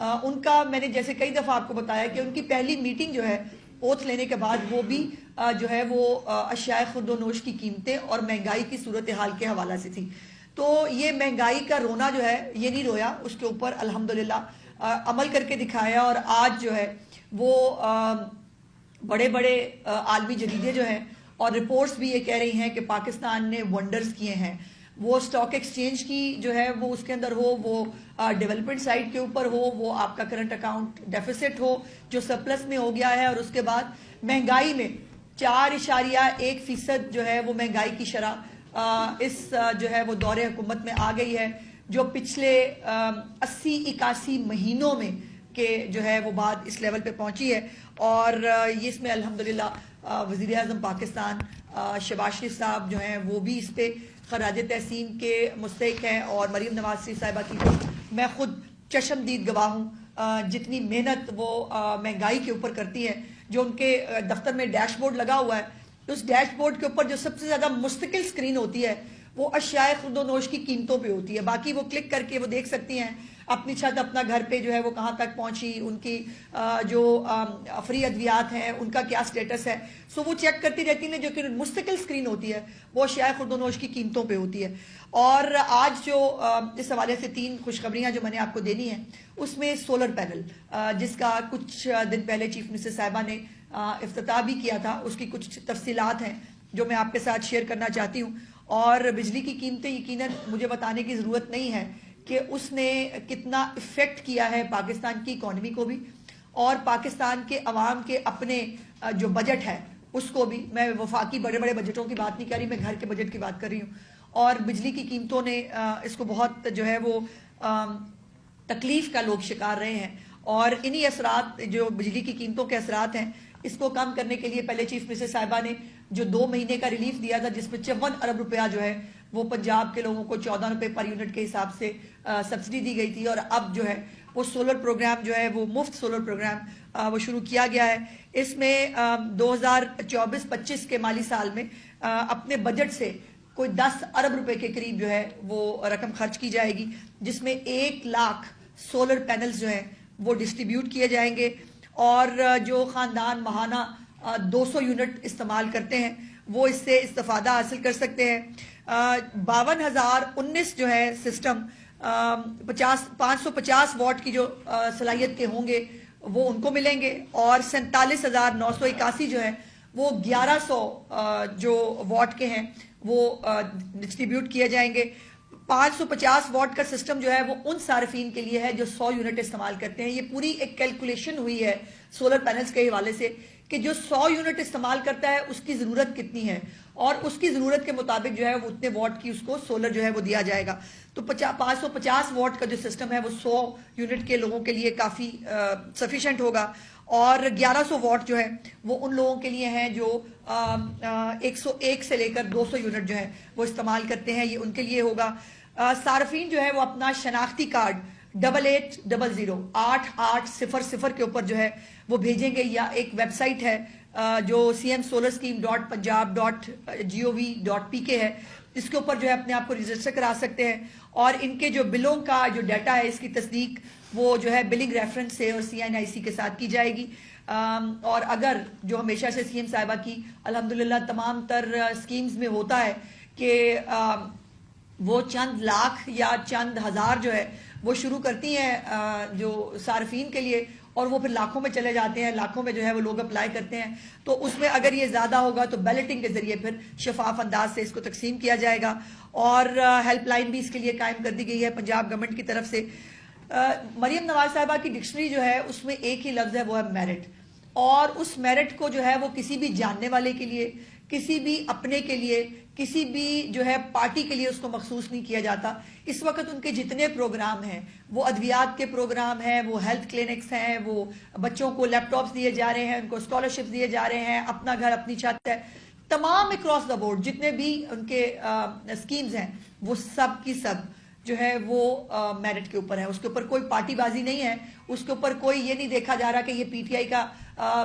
ان کا میں نے جیسے کئی دفعہ آپ کو بتایا کہ ان کی پہلی میٹنگ جو ہے اوتھ لینے کے بعد وہ بھی جو ہے وہ اشیاء خورد و نوش کی قیمتیں اور مہنگائی کی صورتحال کے حوالہ سے تھی. تو یہ مہنگائی کا رونا جو ہے یہ نہیں رویا, اس کے اوپر الحمدللہ عمل کر کے دکھایا, اور آج جو ہے وہ بڑے بڑے عالمی جریدے جو ہیں اور رپورٹس بھی یہ کہہ رہی ہیں کہ پاکستان نے ونڈرز کیے ہیں. وہ سٹاک ایکسچینج کی جو ہے وہ اس کے اندر ہو, وہ ڈیولپمنٹ سائٹ کے اوپر ہو, وہ آپ کا کرنٹ اکاؤنٹ ڈیفیسٹ ہو جو سرپلس میں ہو گیا ہے, اور اس کے بعد مہنگائی میں 4.1% جو ہے وہ مہنگائی کی شرح اس جو ہے وہ دور حکومت میں آ گئی ہے, جو پچھلے 80-81 مہینوں میں کہ جو ہے وہ بات اس لیول پہ پہنچی ہے. اور یہ اس میں الحمدللہ وزیر اعظم پاکستان شہباز شریف صاحب جو ہیں وہ بھی اس پہ خراج تحسین کے مستحق ہیں, اور مریم نواز شریف صاحبہ کی میں خود چشمدید گواہ ہوں. جتنی محنت وہ مہنگائی کے اوپر کرتی ہے, جو ان کے دفتر میں ڈیش بورڈ لگا ہوا ہے, اس ڈیش بورڈ کے اوپر جو سب سے زیادہ مستقل سکرین ہوتی ہے وہ اشیاء خورد و نوش کی قیمتوں پہ ہوتی ہے. باقی وہ کلک کر کے وہ دیکھ سکتی ہیں اپنی چھت, اپنا گھر پہ جو ہے وہ کہاں تک پہنچی, ان کی جو فری ادویات ہیں ان کا کیا سٹیٹس ہے, سو وہ چیک کرتی رہتی ہیں. جو کہ مستقل سکرین ہوتی ہے وہ اشیاء خورد و نوش کی قیمتوں پہ ہوتی ہے. اور آج جو اس حوالے سے 3 خوشخبریاں جو میں نے آپ کو دینی ہیں, اس میں سولر پینل جس کا کچھ دن پہلے چیف منسٹر صاحبہ نے افتتاح بھی کیا تھا, اس کی کچھ تفصیلات ہیں جو میں آپ کے ساتھ شیئر کرنا چاہتی ہوں. اور بجلی کی قیمتیں یقیناً مجھے بتانے کی ضرورت نہیں ہے کہ اس نے کتنا افیکٹ کیا ہے پاکستان کی اکانومی کو بھی, اور پاکستان کے عوام کے اپنے جو بجٹ ہے اس کو بھی. میں وفاقی بڑے بڑے بجٹوں کی بات نہیں کر رہی, میں گھر کے بجٹ کی بات کر رہی ہوں. اور بجلی کی قیمتوں نے اس کو بہت جو ہے وہ تکلیف کا لوگ شکار رہے ہیں, اور انہی اثرات جو بجلی کی قیمتوں کے اثرات ہیں اس کو کم کرنے کے لیے پہلے چیف منسٹر صاحبہ نے جو 2 مہینے کا ریلیف دیا تھا, جس میں 54 ارب روپیہ جو ہے وہ پنجاب کے لوگوں کو 14 روپے پر یونٹ کے حساب سے سبسڈی دی گئی تھی. اور اب جو ہے وہ سولر پروگرام جو ہے وہ مفت سولر پروگرام وہ شروع کیا گیا ہے. اس میں 2024-25 کے مالی سال میں اپنے بجٹ سے کوئی 10 ارب روپے کے قریب جو ہے وہ رقم خرچ کی جائے گی, جس میں 1 لاکھ سولر پینلز جو ہیں وہ ڈسٹریبیوٹ کیے جائیں گے. اور جو خاندان ماہانہ 200 یونٹ استعمال کرتے ہیں وہ اس سے استفادہ حاصل کر سکتے ہیں. 52,019 جو ہے سسٹم 550 واٹ کی جو صلاحیت کے ہوں گے وہ ان کو ملیں گے, اور 47,981 جو ہے وہ 1100 جو واٹ کے ہیں وہ ڈسٹریبیوٹ کیے جائیں گے. 550 واٹ کا سسٹم جو ہے وہ ان صارفین کے لیے ہے جو 100 یونٹ استعمال کرتے ہیں. یہ پوری ایک کیلکولیشن ہوئی ہے سولر پینلز کے حوالے سے کہ جو 100 یونٹ استعمال کرتا ہے اس کی ضرورت کتنی ہے, اور اس کی ضرورت کے مطابق جو ہے وہ اتنے واٹ کی اس کو سولر جو ہے وہ دیا جائے گا. تو 550 واٹ کا جو سسٹم ہے وہ 100 یونٹ کے لوگوں کے لیے کافی سفیشینٹ ہوگا, اور 1100 واٹ جو ہے وہ ان لوگوں کے لیے ہیں جو 101 سے لے کر 200 یونٹ جو ہے وہ استعمال کرتے ہیں, یہ ان کے لیے ہوگا. صارفین جو ہے وہ اپنا شناختی کارڈ 8800 کے اوپر جو ہے وہ بھیجیں گے, یا ایک ویب سائٹ ہے جو cmsolarscheme.punjab.gov.pk ہے, اس کے اوپر جو ہے اپنے آپ کو رجسٹر کرا سکتے ہیں. اور ان کے جو بلوں کا جو ڈیٹا ہے اس کی تصدیق وہ جو ہے بلنگ ریفرنس سے اور CNIC کے ساتھ کی جائے گی. اور اگر جو ہمیشہ سے CM صاحبہ کی الحمدللہ تمام تر سکیمز میں ہوتا ہے کہ وہ چند لاکھ یا چند ہزار جو ہے وہ شروع کرتی ہیں جو صارفین کے لیے, اور وہ پھر لاکھوں میں چلے جاتے ہیں, لاکھوں میں جو ہے وہ لوگ اپلائی کرتے ہیں. تو اس میں اگر یہ زیادہ ہوگا تو بیلٹنگ کے ذریعے پھر شفاف انداز سے اس کو تقسیم کیا جائے گا. اور ہیلپ لائن بھی اس کے لیے قائم کر دی گئی ہے پنجاب گورنمنٹ کی طرف سے. مریم نواز صاحبہ کی ڈکشنری جو ہے اس میں ایک ہی لفظ ہے, وہ ہے میرٹ. اور اس میرٹ کو جو ہے وہ کسی بھی جاننے والے کے لیے, کسی بھی اپنے کے لیے, کسی بھی جو ہے پارٹی کے لیے اس کو مخصوص نہیں کیا جاتا. اس وقت ان کے جتنے پروگرام ہیں وہ ادویات کے پروگرام ہیں, وہ ہیلتھ کلینکس ہیں, وہ بچوں کو لیپ ٹاپس دیے جا رہے ہیں, ان کو اسکالرشپس دیے جا رہے ہیں, اپنا گھر اپنی چھت ہے, تمام اکراس دا بورڈ جتنے بھی ان کے اسکیمز ہیں وہ سب کی سب جو ہے وہ میرٹ کے اوپر ہے. اس کے اوپر کوئی پارٹی بازی نہیں ہے, اس کے اوپر کوئی یہ نہیں دیکھا جا رہا کہ یہ PTI کا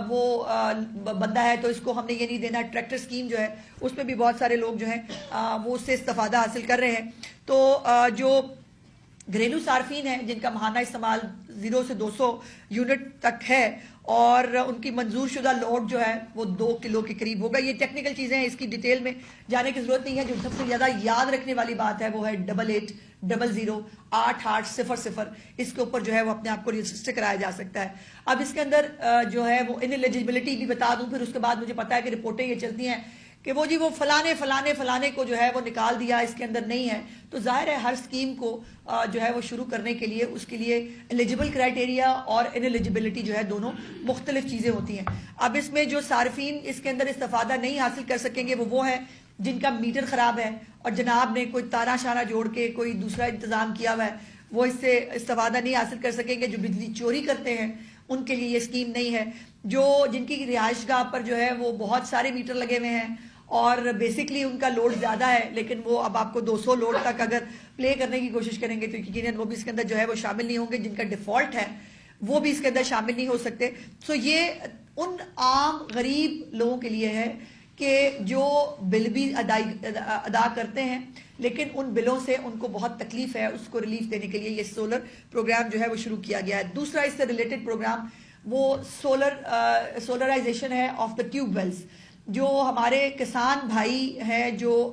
وہ بندہ ہے تو اس کو ہم نے یہ نہیں دینا. ٹریکٹر سکیم جو ہے اس میں بھی بہت سارے لوگ جو ہیں وہ اس سے استفادہ حاصل کر رہے ہیں. تو جو گھریلو صارفین ہیں جن کا ماہانہ استعمال 0 سے 200 یونٹ تک ہے اور ان کی منظور شدہ لوڈ جو ہے وہ 2 کلو کے قریب ہوگا. یہ ٹیکنیکل چیزیں ہیں, اس کی ڈیٹیل میں جانے کی ضرورت نہیں ہے. جو سب سے زیادہ یاد رکھنے والی بات ہے وہ ہے 8800-8800. اس کے اوپر جو ہے وہ اپنے آپ کو رجسٹر کرایا جا سکتا ہے. اب اس کے اندر جو ہے وہ انلیجیبلٹی بھی بتا دوں, پھر اس کے بعد مجھے پتا ہے کہ رپورٹیں یہ چلتی ہیں کہ وہ جی وہ فلانے کو جو ہے وہ نکال دیا, اس کے اندر نہیں ہے. تو ظاہر ہے ہر اسکیم کو جو ہے وہ شروع کرنے کے لیے اس کے لیے ایلیجیبل کرائٹیریا اور انلیجیبلٹی جو ہے دونوں مختلف چیزیں ہوتی ہیں. اب اس میں جو صارفین اس کے اندر استفادہ نہیں حاصل کر سکیں گے وہ ہے جن کا میٹر خراب ہے اور جناب نے کوئی تارا شارہ جوڑ کے کوئی دوسرا انتظام کیا ہوا ہے, وہ اس سے استفادہ نہیں حاصل کر سکیں گے. جو بجلی چوری کرتے ہیں ان کے لیے یہ اسکیم نہیں ہے. جن کی رہائش گاہ پر جو ہے وہ بہت سارے میٹر لگے ہوئے ہیں اور بیسکلی ان کا لوڈ زیادہ ہے, لیکن وہ اب آپ کو 200 لوڈ تک اگر پلے کرنے کی کوشش کریں گے تو یقیناً وہ بھی اس کے اندر جو ہے وہ شامل نہیں ہوں گے. جن کا ڈیفالٹ ہے وہ بھی اس کے اندر شامل نہیں ہو سکتے. سو یہ ان عام غریب لوگوں کے لیے ہے کہ جو بل بھی ادا کرتے ہیں لیکن ان بلوں سے ان کو بہت تکلیف ہے, اس کو ریلیف دینے کے لیے یہ سولر پروگرام جو ہے وہ شروع کیا گیا ہے. دوسرا اس سے ریلیٹڈ پروگرام وہ سولرائزیشن ہے آف دا ٹیوب ویلز. جو ہمارے کسان بھائی ہیں جو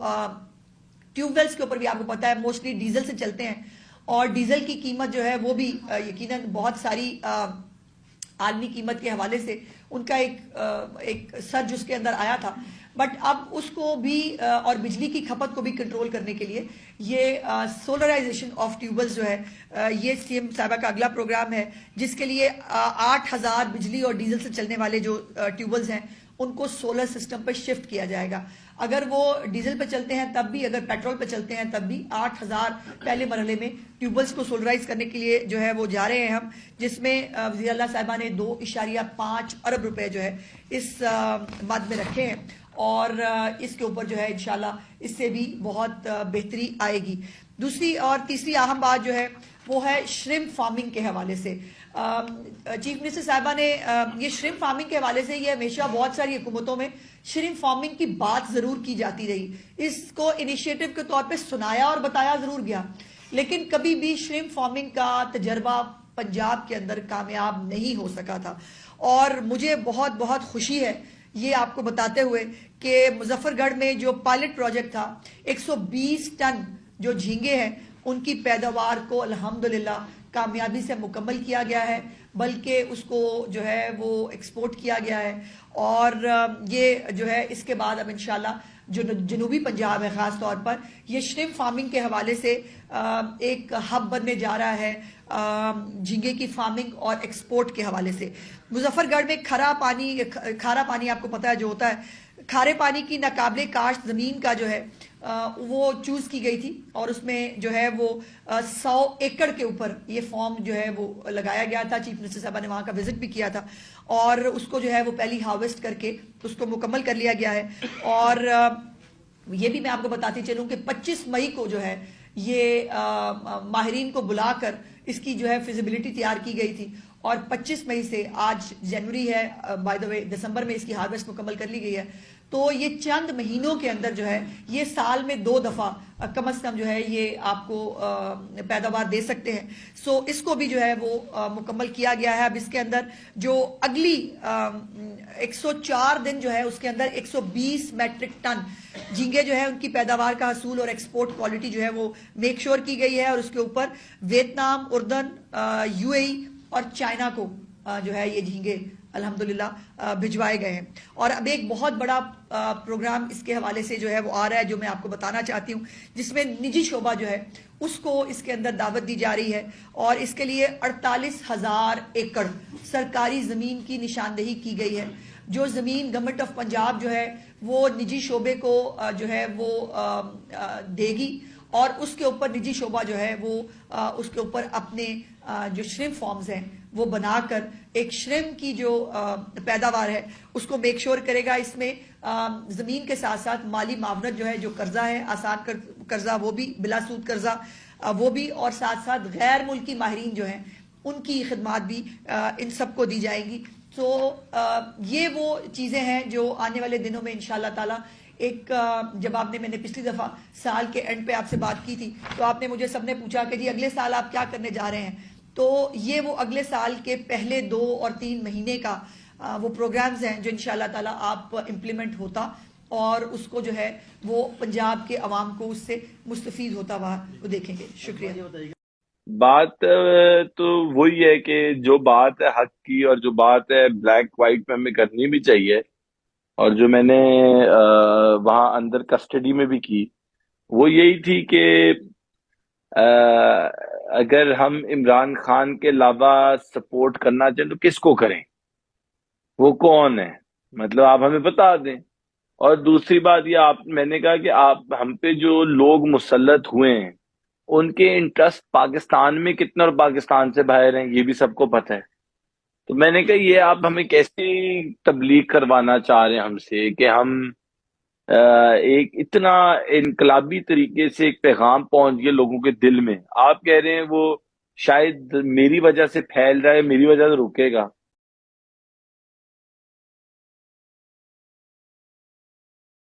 ٹیوب ویلز کے اوپر بھی آپ کو پتا ہے موسٹلی ڈیزل سے چلتے ہیں اور ڈیزل کی قیمت جو ہے وہ بھی یقیناً بہت ساری عالمی قیمت کے حوالے سے ان کا ایک سرج اس کے اندر آیا تھا, بٹ اب اس کو بھی اور بجلی کی کھپت کو بھی کنٹرول کرنے کے لیے یہ سولرائزیشن آف ٹیوبلز جو ہے یہ سی ایم صاحبہ کا اگلا پروگرام ہے, جس کے لیے 8000 بجلی اور ڈیزل سے چلنے والے جو ٹیوبلز ہیں ان کو سولر سسٹم پہ شفٹ کیا جائے گا. اگر وہ ڈیزل پہ چلتے ہیں تب بھی, اگر پیٹرول پہ چلتے ہیں تب بھی 8000 پہلے مرحلے میں ٹیوبلز کو سولرائز کرنے کے لیے جو ہے وہ جا رہے ہیں ہم, جس میں وزیر اللہ صاحبہ نے 2.5 ارب روپے جو ہے اس مد میں رکھے ہیں اور اس کے اوپر جو ہے انشاءاللہ اس سے بھی بہت بہتری آئے گی. دوسری اور تیسری اہم بات جو ہے وہ ہے شرمپ فارمنگ کے حوالے سے. چیف منسٹر صاحبہ نے یہ شرمپ فارمنگ کے حوالے سے یہ ہمیشہ بہت ساری حکومتوں میں شرمپ فارمنگ کی بات ضرور کی جاتی رہی, اس کو انیشیٹو کے طور پہ سنایا اور بتایا ضرور گیا, لیکن کبھی بھی شرمپ فارمنگ کا تجربہ پنجاب کے اندر کامیاب نہیں ہو سکا تھا. اور مجھے بہت بہت خوشی ہے یہ آپ کو بتاتے ہوئے کہ مظفر گڑھ میں جو پائلٹ پروجیکٹ تھا 120 ٹن جو جھینگے ہیں ان کی پیداوار کو الحمدللہ کامیابی سے مکمل کیا گیا ہے, بلکہ اس کو جو ہے وہ ایکسپورٹ کیا گیا ہے. اور یہ جو ہے اس کے بعد اب انشاءاللہ جو جنوبی پنجاب ہے خاص طور پر یہ شرمپ فارمنگ کے حوالے سے ایک ہب بننے جا رہا ہے جھینگے کی فارمنگ اور ایکسپورٹ کے حوالے سے. مظفر گڑھ میں کھارا پانی آپ کو پتا ہے جو ہوتا ہے, کھارے پانی کی ناقابل کاشت زمین کا جو ہے وہ چوز کی گئی تھی اور اس میں جو ہے وہ 100 ایکڑ کے اوپر یہ فارم جو ہے وہ لگایا گیا تھا. چیف منسٹر صاحبہ نے وہاں کا وزٹ بھی کیا تھا اور اس کو جو ہے وہ پہلی ہارویسٹ کر کے اس کو مکمل کر لیا گیا ہے. اور یہ بھی میں آپ کو بتاتی چلوں کہ 25 مئی کو جو ہے یہ ماہرین کو بلا کر اس کی جو ہے فیزیبلٹی تیار کی گئی تھی اور 25 مئی سے آج جنوری ہے, بائی دا وے دسمبر میں اس کی ہارویسٹ مکمل کر لی گئی ہے. تو یہ چند مہینوں کے اندر جو ہے یہ سال میں 2 دفعہ کم از کم جو ہے یہ آپ کو پیداوار دے سکتے ہیں. سو اس کو بھی جو ہے وہ مکمل کیا گیا ہے. اب اس کے اندر جو اگلی 104 دن جو ہے اس کے اندر 120 میٹرک ٹن جھینگے جو ہے ان کی پیداوار کا حصول اور ایکسپورٹ کوالٹی جو ہے وہ میک شور کی گئی ہے اور اس کے اوپر ویتنام, اردن, UAE اور چائنا کو جو ہے یہ جھینگے الحمدللہ بھجوائے گئے ہیں. اور اب ایک بہت بڑا پروگرام اس کے حوالے سے جو ہے وہ آ رہا ہے جو میں آپ کو بتانا چاہتی ہوں, جس میں نجی شعبہ جو ہے اس کو اس کے اندر دعوت دی جا رہی ہے اور اس کے لیے 48,000 ایکڑ سرکاری زمین کی نشاندہی کی گئی ہے. جو زمین گورنمنٹ آف پنجاب جو ہے وہ نجی شعبے کو جو ہے وہ دے گی اور اس کے اوپر نجی شعبہ جو ہے وہ اس کے اوپر اپنے جو شرمپ فارمز ہیں وہ بنا کر ایک شرمپ کی جو پیداوار ہے اس کو میک شور کرے گا. اس میں زمین کے ساتھ ساتھ مالی معاونت جو ہے, جو قرضہ ہے آسان قرضہ وہ بھی, بلا سود قرضہ وہ بھی, اور ساتھ ساتھ غیر ملکی ماہرین جو ہیں ان کی خدمات بھی ان سب کو دی جائیں گی. تو یہ وہ چیزیں ہیں جو آنے والے دنوں میں انشاءاللہ تعالی ایک جب آپ نے میں نے پچھلی دفعہ سال کے اینڈ پہ آپ سے بات کی تھی تو آپ نے مجھے سب نے پوچھا کہ جی اگلے سال آپ کیا کرنے جا رہے ہیں، تو یہ وہ اگلے سال کے پہلے 2 اور 3 مہینے کا وہ پروگرامز ہیں جو انشاءاللہ تعالیٰ آپ امپلیمنٹ ہوتا اور اس کو جو ہے وہ پنجاب کے عوام کو اس سے مستفید ہوتا ہوا وہ دیکھیں گے. شکریہ. بات تو وہی ہے کہ جو بات ہے حق کی اور جو بات ہے بلیک وائٹ میں ہمیں کرنی بھی چاہیے، اور جو میں نے وہاں اندر کسٹڈی میں بھی کی وہ یہی تھی کہ اگر ہم عمران خان کے علاوہ سپورٹ کرنا چاہیں تو کس کو کریں، وہ کون ہے، مطلب آپ ہمیں بتا دیں. اور دوسری بات یہ میں نے کہا کہ آپ ہم پہ جو لوگ مسلط ہوئے ہیں ان کے انٹرسٹ پاکستان میں کتنے اور پاکستان سے باہر ہیں یہ بھی سب کو پتہ ہے. تو میں نے کہا یہ آپ ہمیں کیسی تبلیغ کروانا چاہ رہے ہیں ہم سے کہ ہم ایک اتنا انقلابی طریقے سے ایک پیغام پہنچ گیا لوگوں کے دل میں، آپ کہہ رہے ہیں وہ شاید میری وجہ سے پھیل رہا ہے، میری وجہ سے رکے گا.